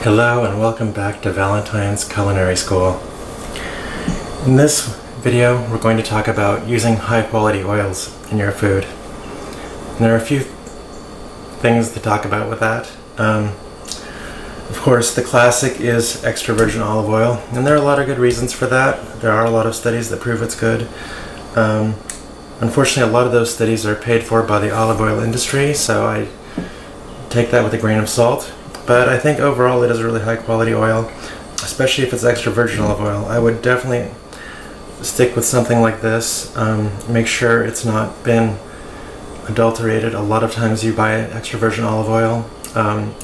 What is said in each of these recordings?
Hello and welcome back to Valentine's Culinary School. In this video we're going to talk about using high quality oils in your food. And there are a few things to talk about with that. Of course, the classic is extra virgin olive oil, and there are a lot of good reasons for that. There are a lot of studies that prove it's good. Unfortunately, a lot of those studies are paid for by the olive oil industry, so I take that with a grain of salt. But I think overall it is a really high quality oil, especially if it's extra virgin olive oil. I would definitely stick with something like this. Make sure it's not been adulterated. A lot of times you buy extra virgin olive oil,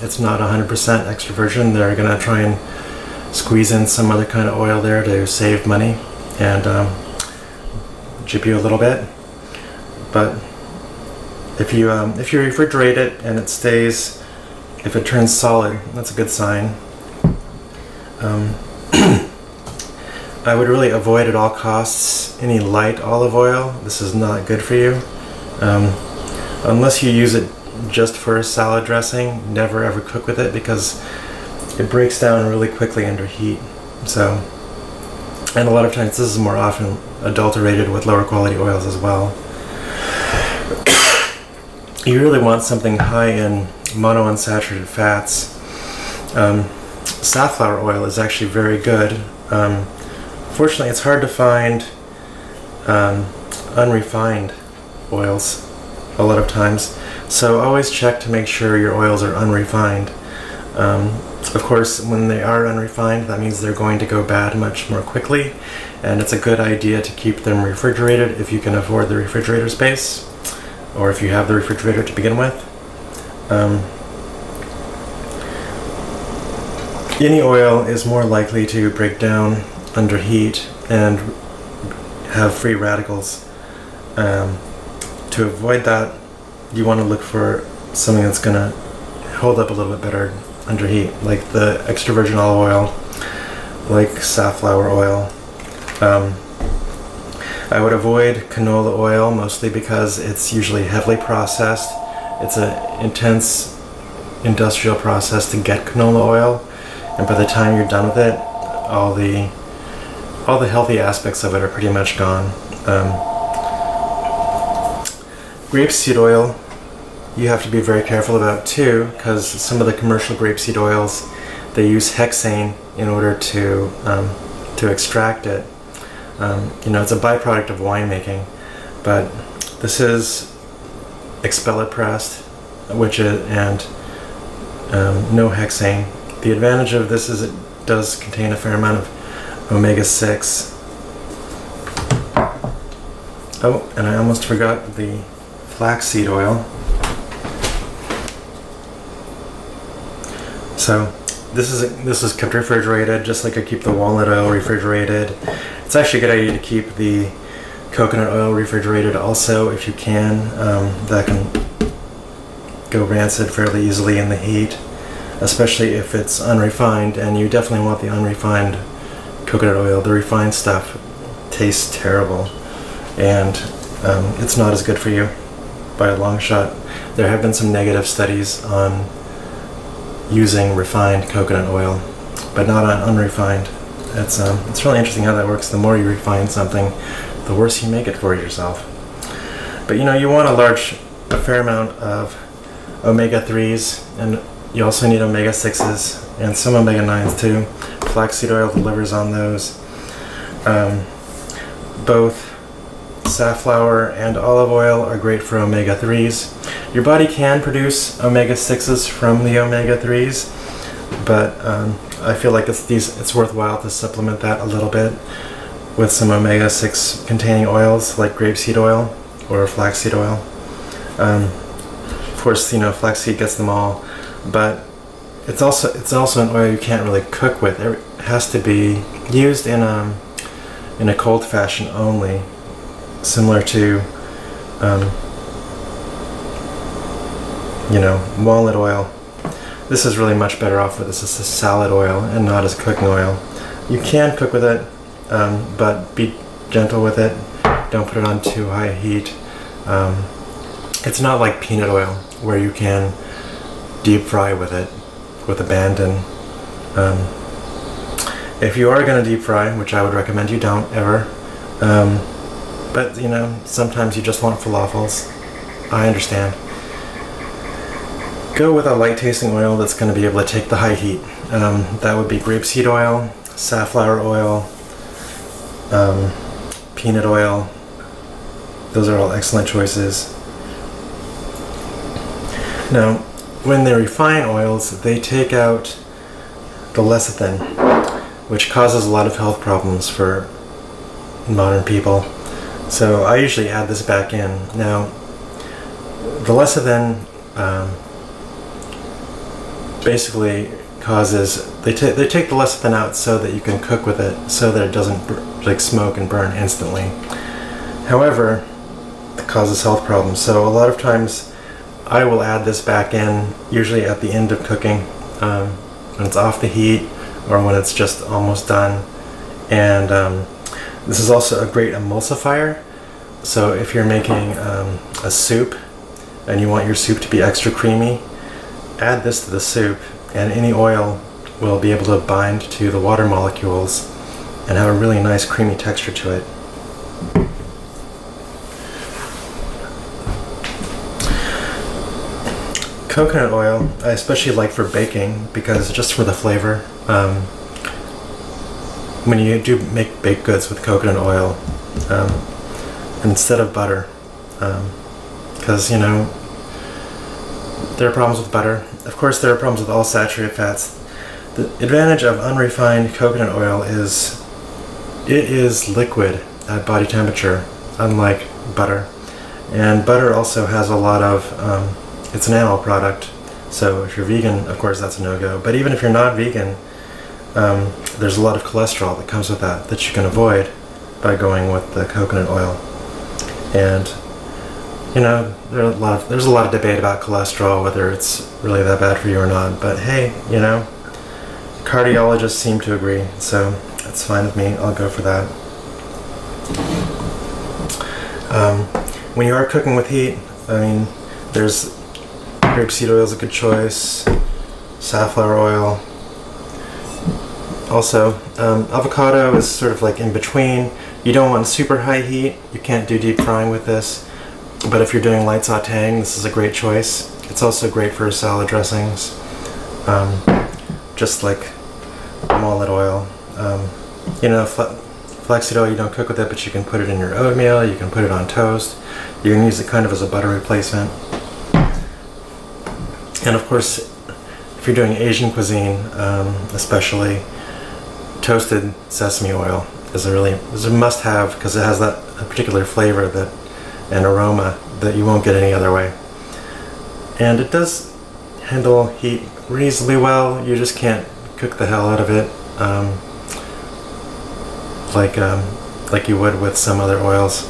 it's not 100% extra virgin. They're going to try and squeeze in some other kind of oil there to save money and jip you a little bit. But if you refrigerate it and it stays, if it turns solid, that's a good sign. I would really avoid at all costs any light olive oil. This is not good for you. Unless you use it just for a salad dressing, never ever cook with it because it breaks down really quickly under heat. So, and a lot of times this is more often adulterated with lower quality oils as well. You really want something high in monounsaturated fats. Safflower oil is actually very good. Fortunately, it's hard to find unrefined oils a lot of times, so always check to make sure your oils are unrefined. Of course, when they are unrefined, that means they're going to go bad much more quickly, and it's a good idea to keep them refrigerated if you can afford the refrigerator space, or if you have the refrigerator to begin with. Any oil is more likely to break down under heat and have free radicals. To avoid that, you want to look for something that's going to hold up a little bit better under heat, like the extra virgin olive oil, like safflower oil. I would avoid canola oil mostly because it's usually heavily processed. It's an intense industrial process to get canola oil, and by the time you're done with it, all the healthy aspects of it are pretty much gone. Grapeseed oil you have to be very careful about too, because some of the commercial grapeseed oils, they use hexane in order to extract it. It's a byproduct of winemaking, but this is expelled pressed, which is no hexane. The advantage of this is it does contain a fair amount of omega-6. Oh, and I almost forgot the flaxseed oil. So this is kept refrigerated, just like I keep the walnut oil refrigerated. It's actually a good idea to keep the coconut oil refrigerated also if you can. That can go rancid fairly easily in the heat, especially if it's unrefined, and you definitely want the unrefined coconut oil. The refined stuff tastes terrible, and it's not as good for you by a long shot. There have been some negative studies on using refined coconut oil, but not on unrefined. It's really interesting how that works. The more you refine something, the worse you make it for yourself. But you want a fair amount of omega-3s, and you also need omega-6s and some omega-9s too. Flaxseed oil delivers on those. Both safflower and olive oil are great for omega-3s. Your body can produce omega-6s from the omega-3s, but I feel like it's worthwhile to supplement that a little bit with some omega-6 containing oils like grapeseed oil or flaxseed oil. Of course, flaxseed gets them all, but it's also an oil you can't really cook with. It has to be used in a cold fashion only, similar to walnut oil. This is really much better off with this as a salad oil and not as cooking oil. You can cook with it, but be gentle with it. Don't put it on too high heat. It's not like peanut oil where you can deep fry with it with abandon. If you are going to deep fry, which I would recommend you don't ever, but you know, sometimes you just want falafels. I understand. Go with a light tasting oil that's going to be able to take the high heat. That would be grapeseed oil, safflower oil, peanut oil. Those are all excellent choices. Now, when they refine oils, they take out the lecithin, which causes a lot of health problems for modern people. So I usually add this back in. Now, the lecithin basically causes, they take the lecithin out so that you can cook with it, so that it doesn't like smoke and burn instantly. However, it causes health problems. So a lot of times I will add this back in, usually at the end of cooking, when it's off the heat or when it's just almost done. And this is also a great emulsifier. So if you're making a soup and you want your soup to be extra creamy, add this to the soup, and any oil will be able to bind to the water molecules and have a really nice creamy texture to it. Coconut oil I especially like for baking, because just for the flavor. When you do make baked goods with coconut oil, instead of butter, because you know there are problems with butter. Of course, there are problems with all saturated fats. The advantage of unrefined coconut oil is it is liquid at body temperature, unlike butter. And butter also has a lot of it's an animal product, so if you're vegan, of course that's a no-go. But even if you're not vegan, there's a lot of cholesterol that comes with that you can avoid by going with the coconut oil. And you know, there's a lot of debate about cholesterol, whether it's really that bad for you or not. But hey, you know, cardiologists seem to agree, so that's fine with me. I'll go for that. When you are cooking with heat, I mean, there's grapeseed oil is a good choice, safflower oil. Also, avocado is sort of like in between. You don't want super high heat. You can't do deep frying with this. But if you're doing light sauteing, this is a great choice. It's also great for salad dressings, just like walnut oil. You know, flaxseed oil, you don't cook with it, but you can put it in your oatmeal, you can put it on toast. You can use it kind of as a butter replacement. And of course, if you're doing Asian cuisine, especially, toasted sesame oil is a must-have, because it has that particular flavor and aroma that you won't get any other way. And it does handle heat reasonably well. You just can't cook the hell out of it like you would with some other oils.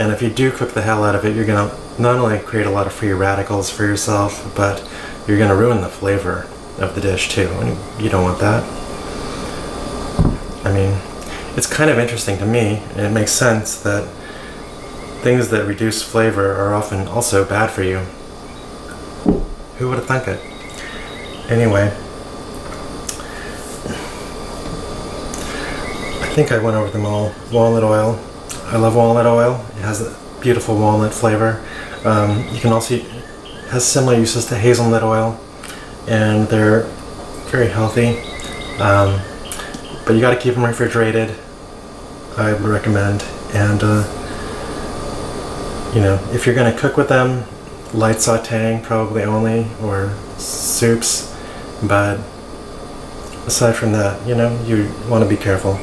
And if you do cook the hell out of it, you're gonna not only create a lot of free radicals for yourself, but you're gonna ruin the flavor of the dish too, and you don't want that. I mean, it's kind of interesting to me, and it makes sense that things that reduce flavor are often also bad for you. Who would have thunk it? Anyway, I think I went over them all. Walnut oil. I love walnut oil. It has a beautiful walnut flavor. You can also, it has similar uses to hazelnut oil, and they're very healthy. But you got to keep them refrigerated, I would recommend. And you know, if you're going to cook with them, light sauteing probably only, or soups. But aside from that, you know, you want to be careful.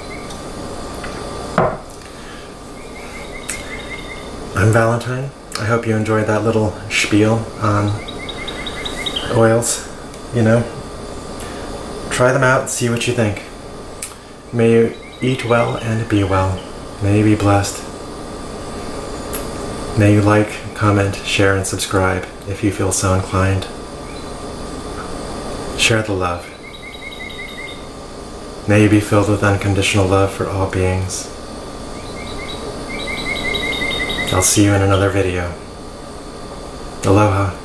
I'm Valentine. I hope you enjoyed that little spiel on oils. You know, try them out, see what you think. May you eat well and be well. May you be blessed. May you like, comment, share, and subscribe if you feel so inclined. Share the love. May you be filled with unconditional love for all beings. I'll see you in another video. Aloha.